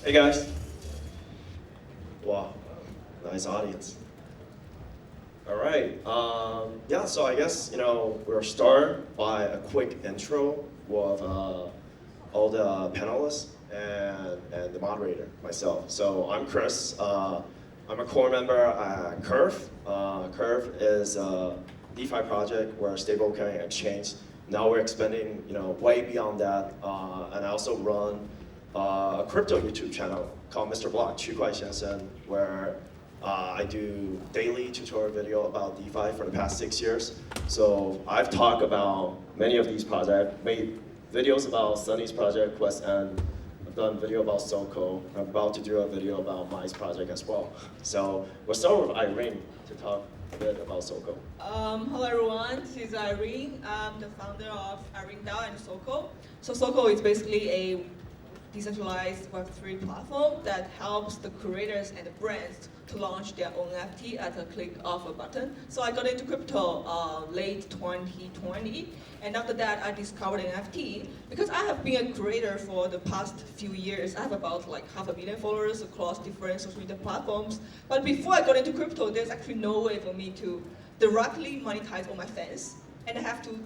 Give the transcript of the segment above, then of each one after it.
Hey guys. Wow, nice audience. All right. Yeah. So I guess we'll start by a quick intro with all the panelists and the moderator, myself. So I'm Chris. I'm a core member at Curve. Curve is a DeFi project where stablecoin exchange. Now we're expanding, way beyond that, and I also run a crypto YouTube channel called Mr. Block 区块先生, where I do daily tutorial video about DeFi for the past 6 years. So I've talked about many of these projects, made videos about Sunny's project, Quest, and I've done video about Soko. I'm about to do a video about Mai's project as well. So we'll start with Irene to talk a bit about Soko. Hello everyone, this is Irene. I'm the founder of Irene DAO and Soko. So Soko is basically a decentralized Web3 platform that helps the creators and the brands to launch their own NFT at a click of a button. So I got into crypto late 2020, and after that I discovered NFT because I have been a creator for the past few years. I have about like 500 million followers across different social media platforms. But before I got into crypto, there's actually no way for me to directly monetize all my fans, and I have to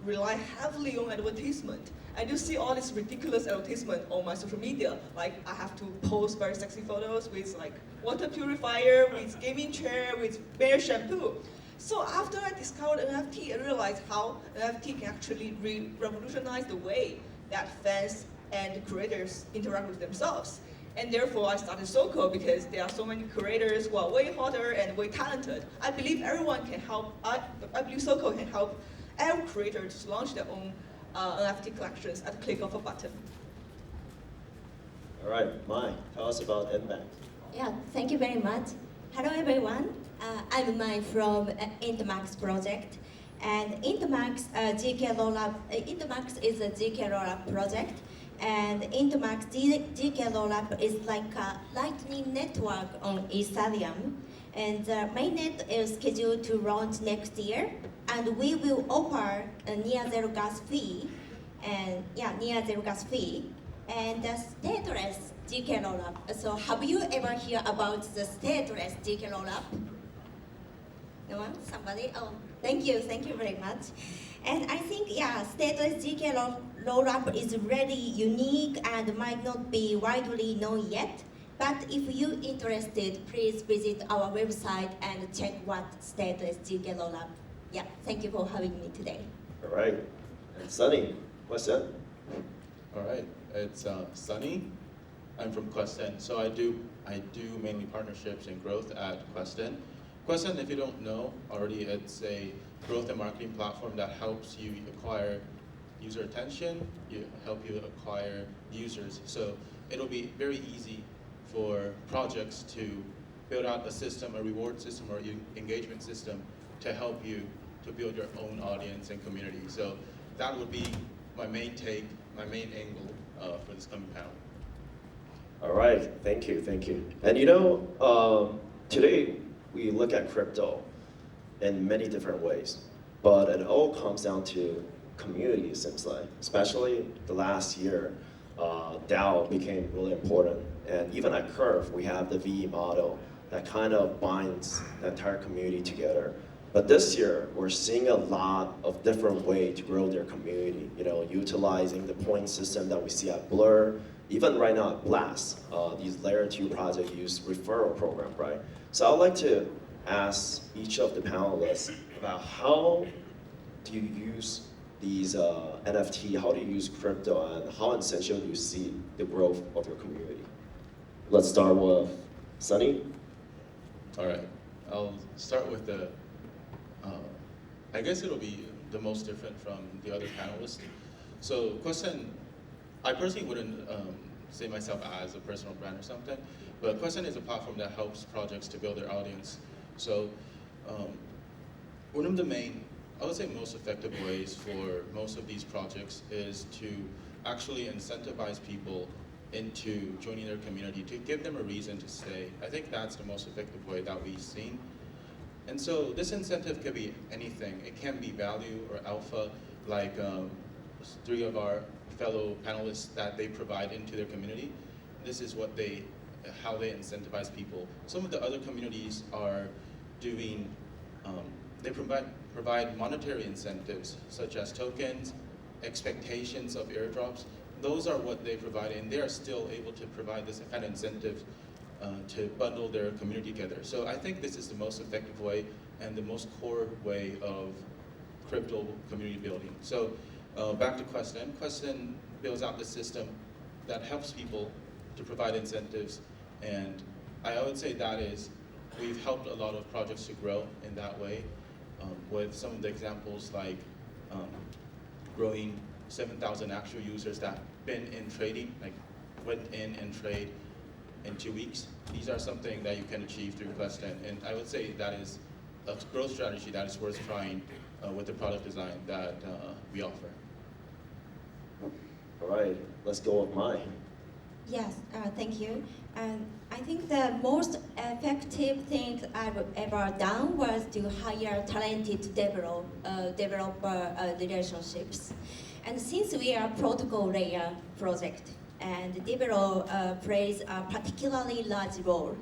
rely heavily on advertisement. And you see all this ridiculous advertisement on my social media. Like I have to post very sexy photos with like water purifier, with gaming chair, with bear shampoo. So after I discovered NFT, I realized how NFT can actually revolutionize the way that fans and creators interact with themselves. And therefore I started Soko because there are so many creators who are way hotter and way talented. I believe everyone can help, I believe Soko can help every creator to launch their own NFT collections at the click of a button. All right, Mai, tell us about Impact. Yeah, thank you very much. Hello everyone. I'm Mai from Intmax project, and Intmax GK Rollup. Intmax is a GK Rollup project, and Intmax GK Rollup is like a Lightning network on Ethereum, and mainnet is scheduled to launch next year, and we will offer a near zero gas fee, and near zero gas fee, and the stateless GK rollup. So have you ever heard about the stateless GK rollup? No one? Somebody? Oh, thank you very much. And I think, stateless GK rollup is really unique and might not be widely known yet. But if you're interested, please visit our website and check what stateless GK rollup. Yeah, thank you for having me today. All right, and Sunny, what's that? All right, it's Sunny. I'm from Questen. So I do mainly partnerships and growth at Questen. Questen, if you don't know already, it's a growth and marketing platform that helps you acquire user attention, help you acquire users. So it'll be very easy for projects to build out a system, a reward system or engagement system to help you to build your own audience and community. So that would be my main take, my main angle for this coming panel. All right, thank you. And today we look at crypto in many different ways, but it all comes down to community, it seems like. Especially the last year, DAO became really important. And even at Curve, we have the VE model that kind of binds the entire community together. But this year, we're seeing a lot of different ways to grow their community, utilizing the point system that we see at Blur, even right now at Blast. These layer 2 projects use referral program, right? So I'd like to ask each of the panelists about how do you use these NFT, how do you use crypto, and how essential do you see the growth of your community? Let's start with Sunny. All right, I'll start with I guess it'll be the most different from the other panelists. So Questen, I personally wouldn't say myself as a personal brand or something, but Questen is a platform that helps projects to build their audience. So one of the main, I would say most effective ways for most of these projects is to actually incentivize people into joining their community, to give them a reason to stay. I think that's the most effective way that we've seen. And so this incentive could be anything. It can be value or alpha, like 3 of our fellow panelists that they provide into their community. this is what how they incentivize people. Some of the other communities are doing, they provide monetary incentives, such as tokens, expectations of airdrops. Those are what they provide, and they are still able to provide this kind of incentive to bundle their community together. So I think this is the most effective way and the most core way of crypto community building. So back to Questen. Questen builds out the system that helps people to provide incentives, and I would say that is, we've helped a lot of projects to grow in that way, with some of the examples like growing 7,000 actual users that been in trading, like went in and trade in 2 weeks. These are something that you can achieve through Questen, and I would say that is a growth strategy that is worth trying with the product design that we offer. All right, let's go with Mai. Yes, thank you. I think the most effective thing I've ever done was to hire talented developer relationships. And since we are a protocol layer project, and developer plays a particularly large role,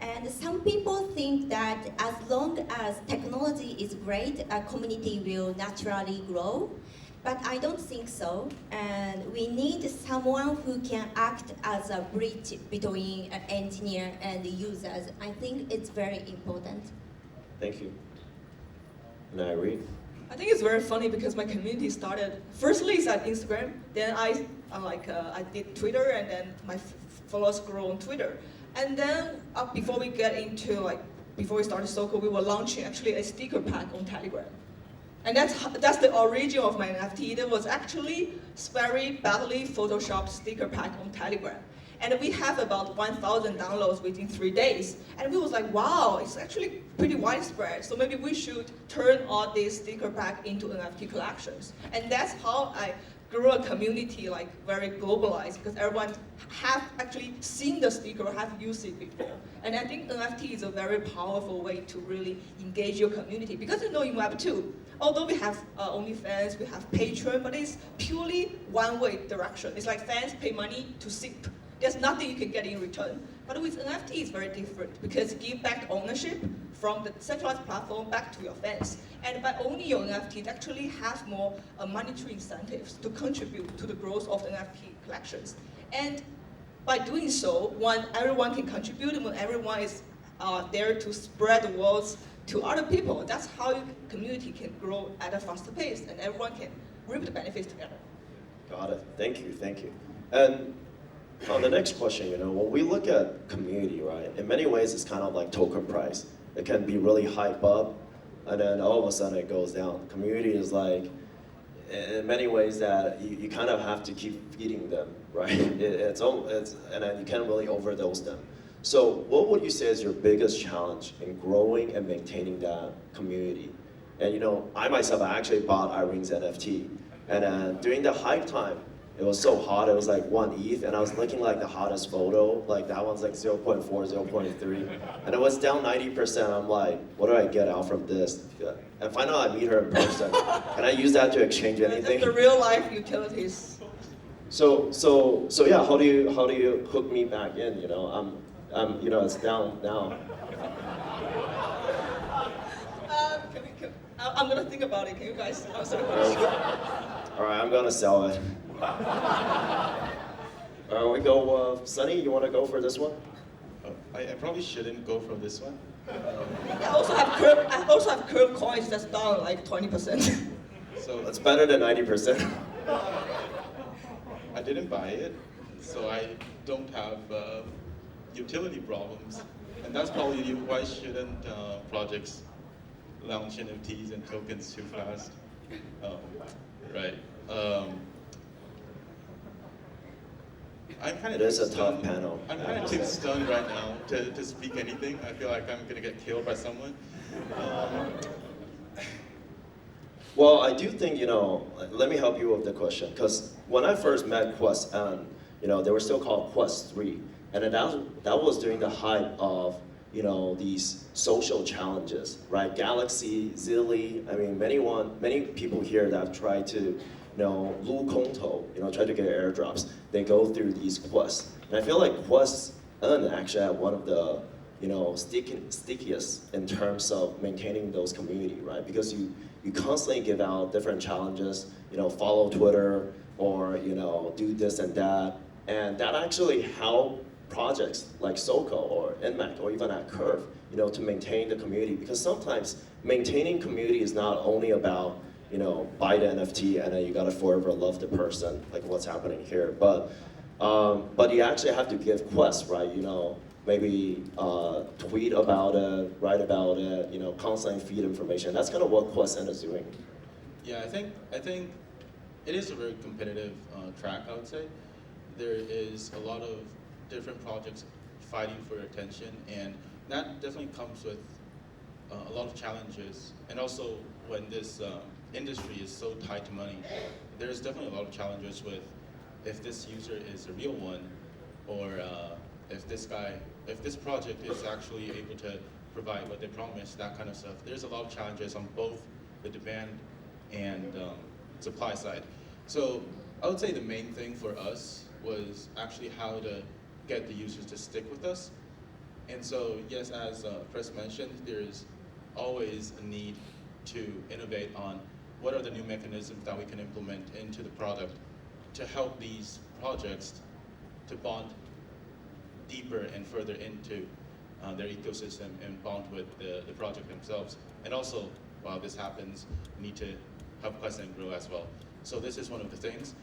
and some people think that as long as technology is great, a community will naturally grow. But I don't think so, and we need someone who can act as a bridge between an engineer and the users. I think it's very important. Thank you. And Irene? I think it's very funny because my community started, firstly it's at Instagram, then I did Twitter, and then my followers grow on Twitter. And then before we started Soko, we were launching actually a sticker pack on Telegram. And that's the origin of my NFT. There was actually very badly photoshopped sticker pack on Telegram. And we have about 1,000 downloads within 3 days. And we was like, wow, it's actually pretty widespread. So maybe we should turn all these sticker pack into NFT collections. And that's how I grew a community like very globalized, because everyone have actually seen the sticker, have used it before. And I think NFT is a very powerful way to really engage your community, because in Web2, although we have OnlyFans, we have Patreon, but it's purely one-way direction. It's like fans pay money to sip. There's nothing you can get in return. But with NFT, it's very different, because you give back ownership from the centralized platform back to your fans. And by owning your NFT, it actually has more monetary incentives to contribute to the growth of the NFT collections. And by doing so, when everyone can contribute, and when everyone is there to spread the words to other people, that's how your community can grow at a faster pace, and everyone can reap the benefits together. Got it. Thank you. Thank you. And on the next question, when we look at community, right, in many ways it's kind of like token price. It can be really hype up, and then all of a sudden it goes down. Community is like, in many ways that you kind of have to keep feeding them, right? And then you can't really overdose them. So what would you say is your biggest challenge in growing and maintaining that community? And I myself, I actually bought Irene's NFT. And then during the hype time, it was so hot, it was like 1 ETH, and I was looking like the hottest photo, like that one's like 0.4, 0.3, and it was down 90%. I'm like, what do I get out from this? And finally I meet her in person. Can I use that to exchange anything? That's the real life utilities. So yeah, how do you hook me back in? It's down now. I'm gonna think about it. Can you guys answer the question? All right, I'm gonna sell it. We go, Sunny, you want to go for this one? I probably shouldn't go for this one. I also have curve coins that's down like 20%. So That's better than 90%. I didn't buy it, so I don't have utility problems, and that's probably why shouldn't projects launch NFTs and tokens too fast, right? I'm kind of It is a tough panel. I'm kind of too stunned right now to speak anything. I feel like I'm gonna get killed by someone. Well, I do think, let me help you with the question, because when I first met Quest, they were still called Quest 3, and that was during the hype of, these social challenges, right? Galaxy, Zilly, I mean, many people here that have tried to, Lu Kongtou, try to get airdrops. They go through these quests. And I feel like quests actually have one of the stickiest in terms of maintaining those community, right? Because you constantly give out different challenges, follow Twitter or do this and that, and that actually help projects like SoCo or NMAC or even at Curve, to maintain the community. Because sometimes maintaining community is not only about buy the NFT and then you gotta forever love the person, like what's happening here, but you actually have to give quests, right? Maybe tweet about it, write about it, constantly feed information. That's kind of what QuestN is doing. Yeah, I think it is a very competitive track, I would say. There is a lot of different projects fighting for your attention, and that definitely comes with a lot of challenges. And also, when this industry is so tied to money, there's definitely a lot of challenges with if this user is a real one, or if this project is actually able to provide what they promised, that kind of stuff. There's a lot of challenges on both the demand and supply side. So I would say the main thing for us was actually how to get the users to stick with us. And so yes, as Chris mentioned, there's always a need to innovate on what are the new mechanisms that we can implement into the product to help these projects to bond deeper and further into their ecosystem and bond with the project themselves. And also, while this happens, we need to help QuestN grow as well. So this is one of the things.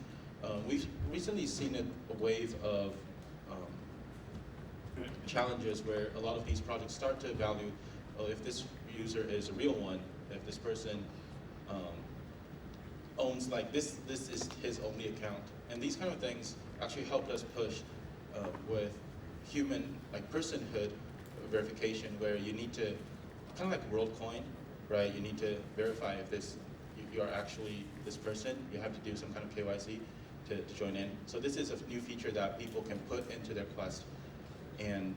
We've recently seen a wave of challenges where a lot of these projects start to value, well, if this user is a real one, if this person owns, like this is his only account. And these kind of things actually helped us push with human, like personhood verification, where you need to, kind of like WorldCoin, right? You need to verify if you are actually this person. You have to do some kind of KYC to join in. So this is a new feature that people can put into their Quest and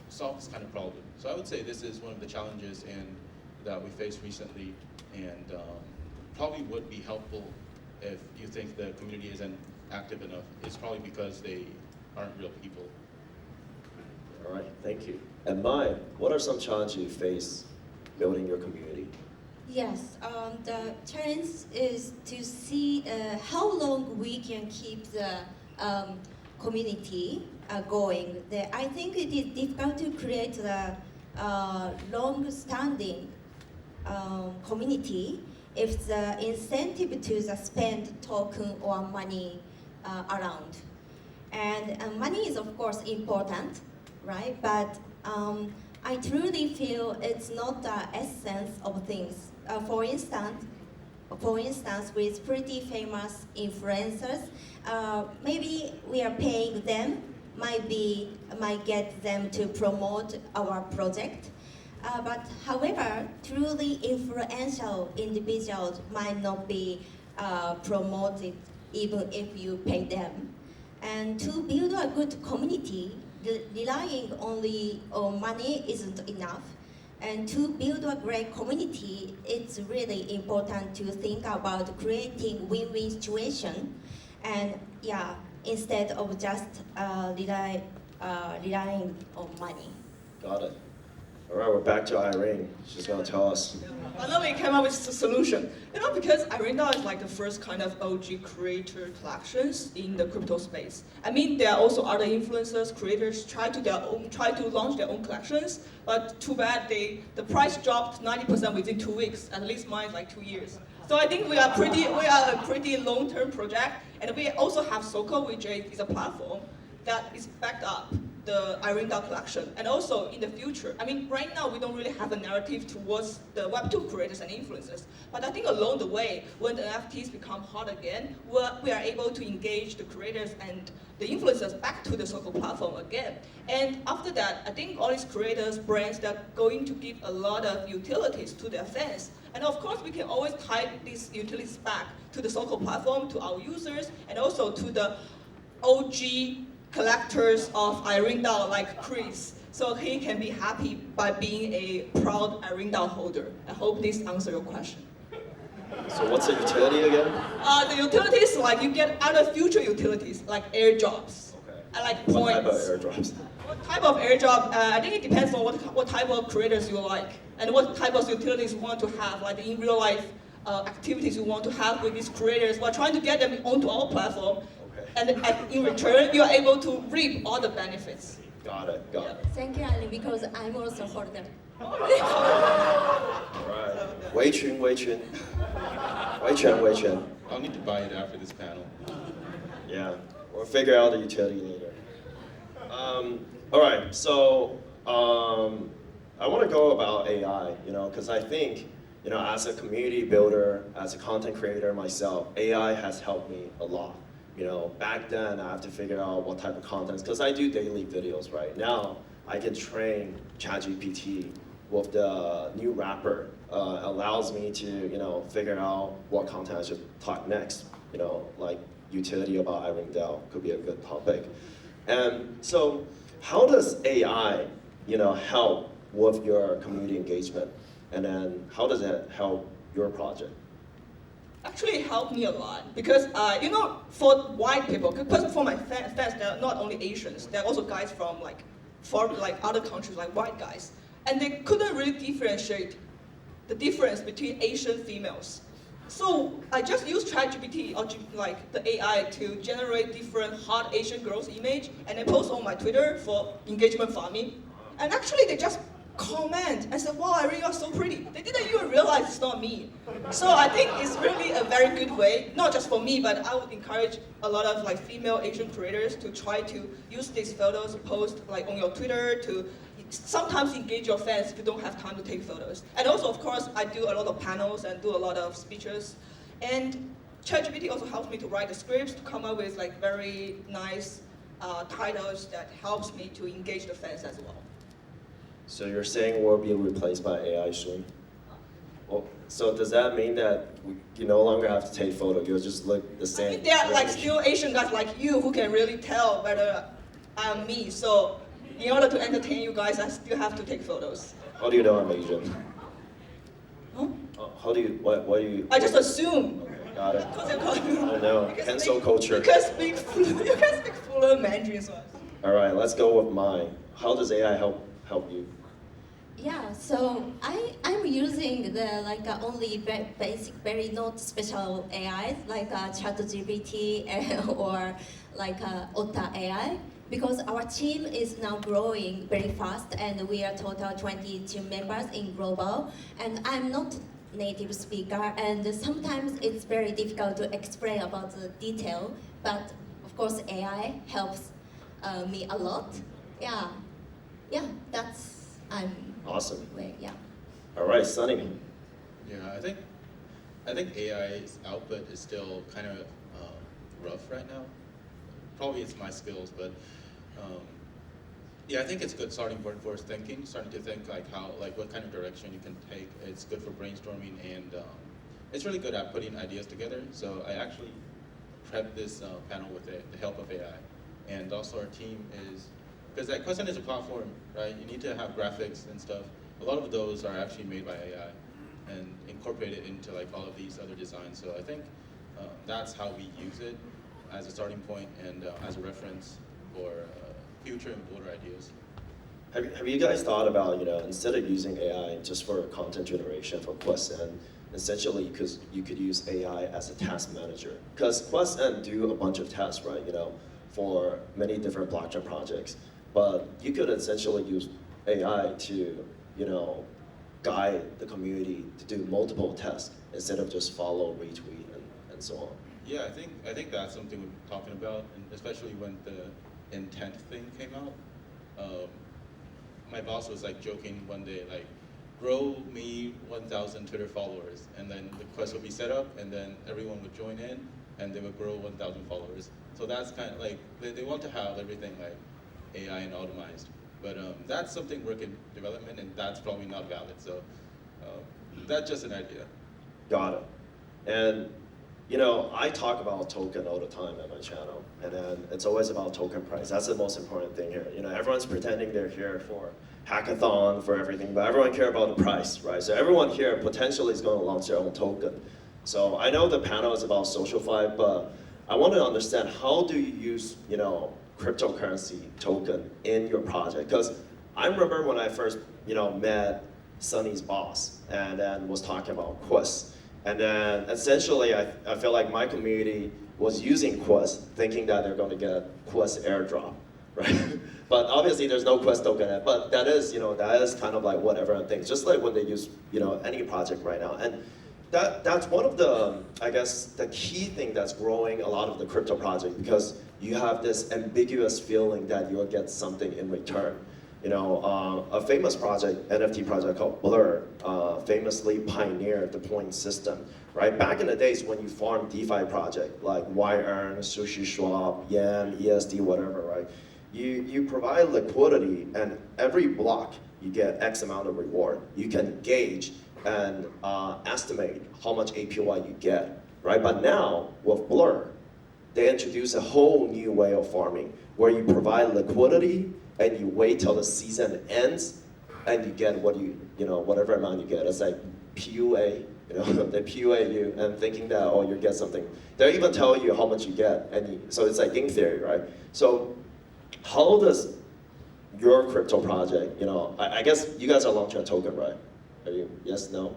solve this kind of problem. So I would say this is one of the challenges that we faced recently, and probably would be helpful if you think the community isn't active enough. It's probably because they aren't real people. All right, thank you. And Mai, what are some challenges you face building your community? Yes, the challenge is to see how long we can keep the community going. I think it is difficult to create the long-standing community if the incentive to the spend token or money around. And money is of course important, right? But I truly feel it's not the essence of things. For instance, with pretty famous influencers, maybe we are paying them, might get them to promote our project. But however, truly influential individuals might not be promoted even if you pay them. And to build a good community, relying only on money isn't enough. And to build a great community, it's really important to think about creating win-win situation. And yeah, instead of just relying on money. Got it. All right, we're back to Irene. She's gonna tell us. And then we came up with a solution. Because IreneDAO is like the first kind of OG creator collections in the crypto space. I mean, there are also other influencers, creators try to launch their own collections, but too bad the price dropped 90% within 2 weeks. At least mine is like 2 years. So I think we are a pretty long-term project, and we also have SoCo, which is a platform that is backed up the IreneDAO collection. And also in the future, I mean, right now we don't really have a narrative towards the Web2 creators and influencers. But I think along the way, when the NFTs become hot again, we are able to engage the creators and the influencers back to the SoCo platform again. And after that, I think all these creators, brands, they're going to give a lot of utilities to their fans. And of course, we can always tie these utilities back to the SoCo platform, to our users, and also to the OG collectors of IreneDAO like Chris, so he can be happy by being a proud IreneDAO holder. I hope this answers your question. So what's the utility again? The utilities, like you get other future utilities, like airdrops, Okay. and like What type of points. airdrops? What type of airdrop? I think it depends on what type of creators you like and what type of utilities you want to have, like in real life activities you want to have with these creators. We're trying to get them onto our platform, Okay. and in return, you are able to reap all the benefits. Got it. Got it. Thank you, Ali, because I'm also holder. Right. Wei Chun, Wei Chun. Wei Chun, Wei Chun. I'll need to buy it after this panel. Yeah, we'll figure out the utility later. All right, so I want to go about AI, because I think, as a community builder, as a content creator myself, AI has helped me a lot. Back then I have to figure out what type of contents, because I do daily videos right now. I can train ChatGPT with the new wrapper. Allows me to, figure out what content I should talk next. Like utility about Irvingdale could be a good topic. And so, how does AI, help with your community engagement? And then, how does it help your project? Actually, it helped me a lot because, for white people, because for my fans, they're not only Asians, they're also guys from other countries, like white guys, and they couldn't really differentiate the difference between Asian females. So I just used ChatGPT or like the AI to generate different hot Asian girls image, and I post on my Twitter for engagement farming. And actually, they just comment and said, "Wow, Irene, you're so pretty." They didn't even realize it's not me. So I think it's really a very good way, not just for me, but I would encourage a lot of female Asian creators to try to use these photos to post on your Twitter to sometimes engage your fans if you don't have time to take photos. And also, of course, I do a lot of panels and do a lot of speeches. And ChatGPT also helps me to write the scripts, to come up with very nice titles that helps me to engage the fans as well. So you're saying we'll be replaced by AI soon? Well, so does that mean that you no longer have to take photo? You'll just look the same? I mean, there are still Asian guys like you who can really tell whether I'm me. So in order to entertain you guys, I still have to take photos. How do you know I'm Asian? Huh? How do you, what do you? I just assume. Okay, got it. Oh no, cancel culture. You can speak fluent Mandarin, so. All right, let's go with mine. How does AI help you? Yeah, so I'm using the only basic, very not special AIs like ChatGPT or Otta AI, because our team is now growing very fast and we are total 22 members in global, and I'm not native speaker and sometimes it's very difficult to explain about the detail, but of course AI helps me a lot. Yeah, that's Awesome. yeah. All right, Sunny. Yeah, I think AI's output is still kind of rough right now. Probably it's my skills, but yeah, I think it's a good starting point for thinking, starting to think what kind of direction you can take. It's good for brainstorming, and it's really good at putting ideas together. So I actually prepped this panel with the help of AI, and also our team is, because that question is a platform, right? You need to have graphics and stuff. A lot of those are actually made by AI and incorporated into all of these other designs. So I think that's how we use it as a starting point and as a reference for future and bolder ideas. Have you guys thought about, instead of using AI just for content generation for QuestN, essentially because you could use AI as a task manager? Because QuestN do a bunch of tasks, right? For many different blockchain projects. But you could essentially use AI to, guide the community to do multiple tests instead of just follow, retweet, and so on. Yeah, I think that's something we've been talking about, and especially when the intent thing came out. My boss was joking one day, grow me 1,000 Twitter followers, and then the quest would be set up, and then everyone would join in, and they would grow 1,000 followers. So that's kind of they want to have everything AI and automized. But that's something work in development, and that's probably not valid. So that's just an idea. Got it. And I talk about token all the time at my channel, and then it's always about token price. That's the most important thing here. Everyone's pretending they're here for hackathon, for everything, but everyone cares about the price, right? So everyone here potentially is going to launch their own token. So I know the panel is about SocialFi, but I want to understand how do you use, cryptocurrency token in your project? Because I remember when I first, met Sunny's boss and then was talking about Quest. And then essentially I feel like my community was using Quest thinking that they're going to get Quest airdrop, right? But obviously there's no Quest token yet, but that is kind of like what everyone thinks, just like when they use, any project right now. And that's one of the, I guess, the key thing that's growing a lot of the crypto project, because you have this ambiguous feeling that you'll get something in return. A famous project, NFT project called Blur, famously pioneered the point system, right? Back in the days when you farm DeFi project like YEarn, SushiSwap, Yen, ESD, whatever, right? You provide liquidity, and every block you get X amount of reward. You can gauge and estimate how much APY you get, right? But now with Blur, they introduce a whole new way of farming where you provide liquidity and you wait till the season ends and you get whatever amount you get. It's like PUA, they PUA you and thinking that, oh, you get something. They even tell you how much you get. So it's like game theory, right? So how does your crypto project, I guess you guys are launching a token, right? Are you, yes, no?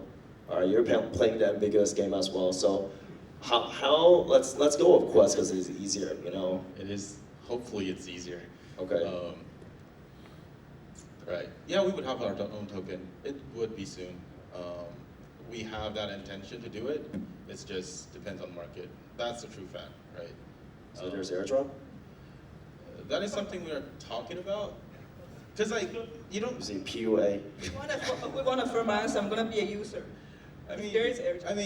All right, you're playing the ambiguous game as well. So let's go with Quest because it's easier, It is, hopefully it's easier. Okay. Right. Yeah, we would have our own token. It would be soon. We have that intention to do it. It just depends on the market. That's the true fact, right? So there's airdrop? That is something we are talking about. Because you don't... Using PUA. We want a firm answer. I'm gonna be a user. There is airdrop.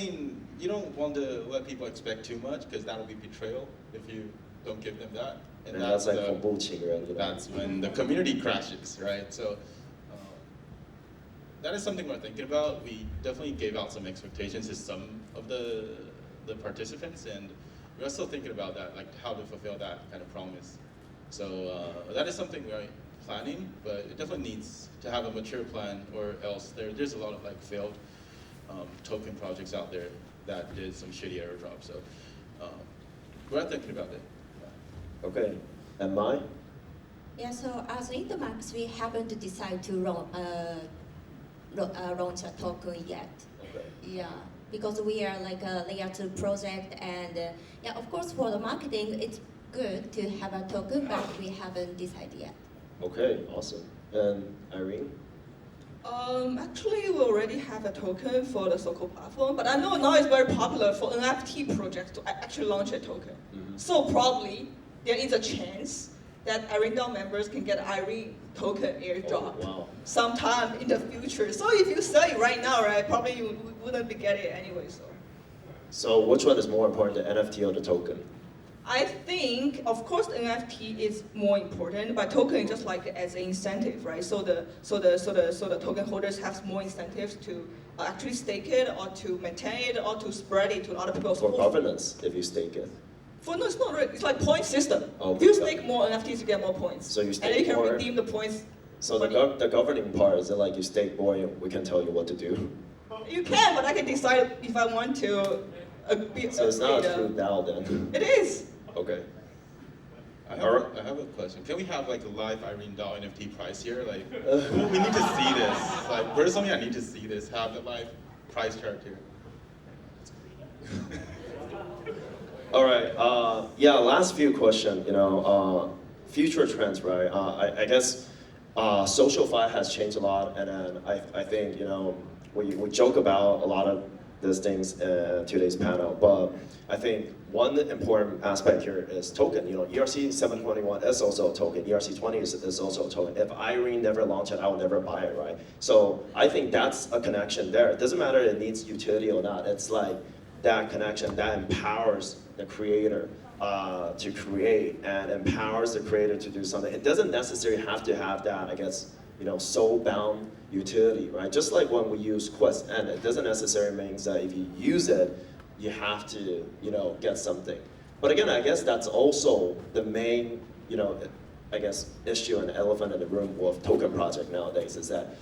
You don't want to let people expect too much because that will be betrayal if you don't give them that. And that's like that's when the community crashes, right? So that is something we're thinking about. We definitely gave out some expectations to some of the participants, and we're still thinking about that, like how to fulfill that kind of promise. So that is something we're planning, but it definitely needs to have a mature plan, or else there's a lot of like failed token projects out there that did some shitty airdrops. So we're thinking about it. Okay, and mine? Yeah, so as Intermax, we haven't decided to launch a token yet. Okay. Yeah, because we are like a layer 2 project, and yeah, of course for the marketing, it's good to have a token, but we haven't decided yet. Okay, awesome. And Irene? Actually, we already have a token for the Soko platform, but I know now it's very popular for NFT projects to actually launch a token. Mm-hmm. So probably there is a chance that Irene DAO members can get Irene token airdrop sometime in the future. So if you sell it right now, right, probably you wouldn't be getting it anyway. So which one is more important, the NFT or the token? I think, of course, the NFT is more important, but token is just like as an incentive, right? So the token holders have more incentives to actually stake it, or to maintain it, or to spread it to other people. For governance, if you stake it. No, it's not really. It's like point system. Oh, if you stake more NFTs, you get more points. So you stake and then you can more. redeem the points. So the governing part is that like you stake more, and we can tell you what to do. You can, but I can decide if I want to. So it's not a true DAO then. It is. Okay. I have a question. Can we have like a live Irene DAO NFT price here? Like, we need to see this. Like, personally, I need to see this. Have the live price chart here. All right. Yeah. Last few questions. Future trends, right? I guess SocialFi has changed a lot, and then I think we joke about a lot of these things in today's panel, but I think one important aspect here is token. ERC 721 is also a token. ERC 20 is also a token. If Irene never launched it, I would never buy it, right? So I think that's a connection there. It doesn't matter if it needs utility or not. It's like that connection that empowers the creator to create and empowers the creator to do something. It doesn't necessarily have to have that, I guess, soul-bound utility, right? Just like when we use Quest N, it doesn't necessarily mean that if you use it, you have to, get something. But again, I guess that's also the main, I guess, issue and elephant in the room with token project nowadays is that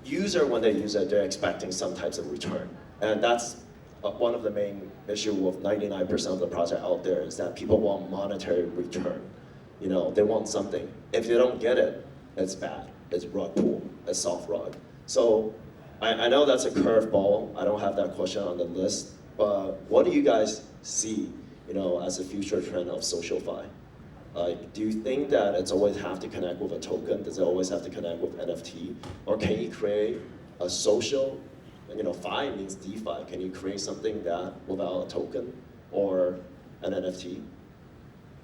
user, when they use it, they're expecting some types of return. And that's one of the main issue with 99% of the project out there is that people want monetary return. You know, they want something. If they don't get it, it's bad. It's rug pull. It's soft rug. So I know that's a curveball. I don't have that question on the list. But what do you guys see, you know, as a future trend of SocialFi? Like, do you think that it's always have to connect with a token? Does it always have to connect with NFT? Or can you create a social, you know, Fi means DeFi. Can you create something that without a token or an NFT?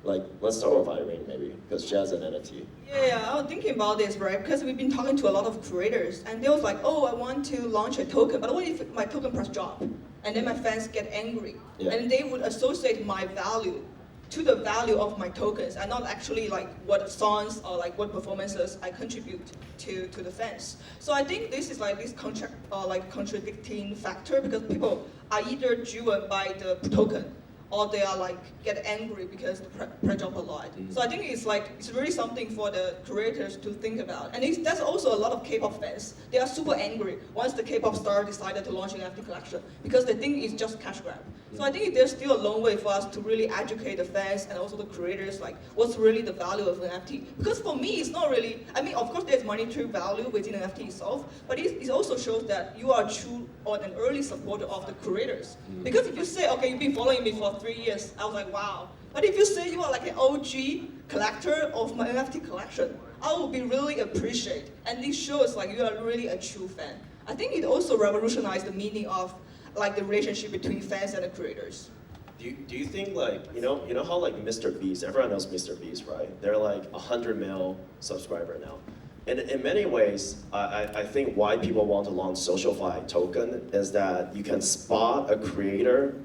Like, let's start with Irene maybe, because she has an NFT. Yeah, I was thinking about this, right? Because we've been talking to a lot of creators, and they was like, oh, I want to launch a token, but what if my token price drop? And then my fans get angry. Yeah. And they would associate my value to the value of my tokens, and not actually like what songs or like what performances I contribute to the fans. So I think this is like this contradicting factor, because people are either driven by the token, or they are like get angry because the price drop a lot. So I think it's really something for the creators to think about. And there's also a lot of K-pop fans. They are super angry once the K-pop star decided to launch an NFT collection, because they think it's just cash grab. So I think there's still a long way for us to really educate the fans and also the creators, like what's really the value of an NFT. Because for me, it's not really, I mean, of course there's monetary value within an NFT itself, but it also shows that you are true or an early supporter of the creators. Because if you say, okay, you've been following me for 3 years, I was like, wow. But if you say you are like an OG collector of my NFT collection, I will be really appreciated. And this shows like you are really a true fan. I think it also revolutionized the meaning of like the relationship between fans and the creators. Do you think like, you know how like Mr. Beast, everyone knows Mr. Beast, right? They're like 100 mil subscriber now. And in many ways, I think why people want to launch SocialFi token is that you can spot a creator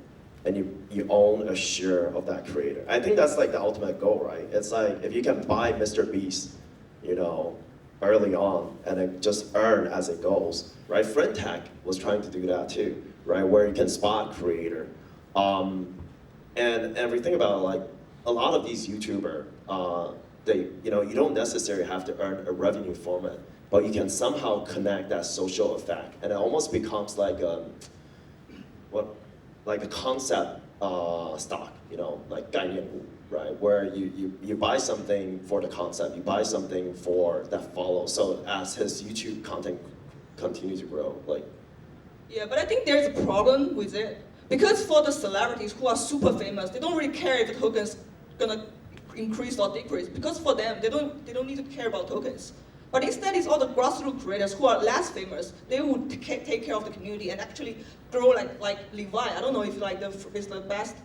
and you own a share of that creator. I think that's like the ultimate goal, right? It's like if you can buy Mr. Beast, you know, early on and then just earn as it goes, right? Friendtech was trying to do that too, right? Where you can spot creator. And we think about like a lot of these YouTuber, they, you know, you don't necessarily have to earn a revenue from it, but you can somehow connect that social effect, and it almost becomes like like a concept stock, you know, like 概念股, right? Where you buy something for the concept, you buy something for that follow. So as his YouTube content continues to grow, like. Yeah, but I think there's a problem with it. Because for the celebrities who are super famous, they don't really care if the token's gonna increase or decrease. Because for them, they don't need to care about tokens. But instead, it's all the grassroots creators who are less famous. They would take care of the community and actually grow like Levi. I don't know if like is the best,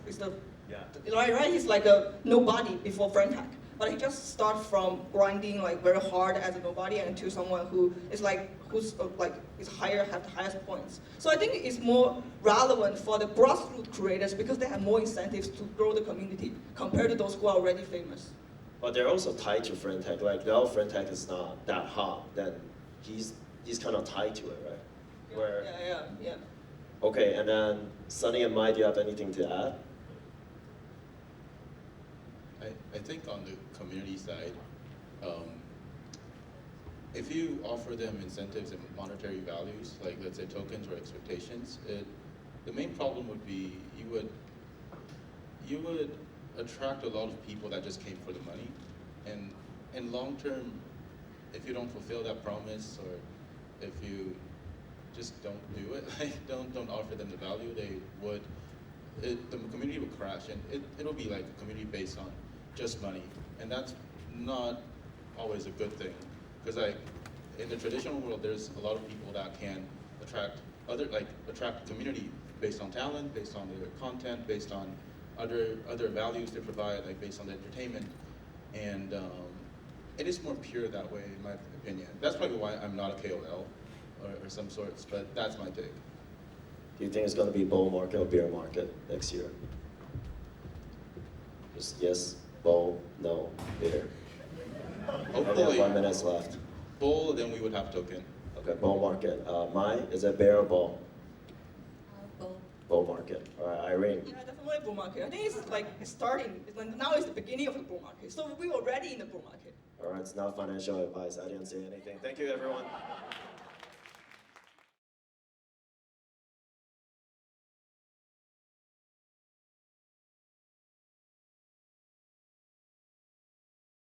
right? He's like a nobody before Friendtech. But he just starts from grinding like very hard as a nobody and to someone who is like have the highest points. So I think it's more relevant for the grassroots creators because they have more incentives to grow the community compared to those who are already famous. But they're also tied to Friendtech. Like now Friendtech is not that hot, then he's kind of tied to it, right? Where, Yeah. Okay, and then Sunny and Mai, do you have anything to add? I think on the community side, if you offer them incentives and monetary values, like let's say tokens or expectations, the main problem would be you would attract a lot of people that just came for the money, and in long term, if you don't fulfill that promise or if you just don't do it, like don't offer them the value, the community will crash, and it'll be like a community based on just money, and that's not always a good thing, because like in the traditional world, there's a lot of people that can attract community based on talent, based on their content, based on other values they provide, like based on the entertainment, and it is more pure that way, in my opinion. That's probably why I'm not a KOL or some sorts, but that's my take. Do you think it's going to be bull market or bear market next year? Just yes, bull, no, bear. Hopefully, only have 1 minute left. Bull, then we would have token. Okay, bull market. Mai, is it bear or bull? Both. Bull market. All right, Irene. Yeah, definitely bull market. I think it's starting. Now it's the beginning of the bull market. So we were already in the bull market. All right, it's not financial advice. I didn't say anything. Thank you, everyone.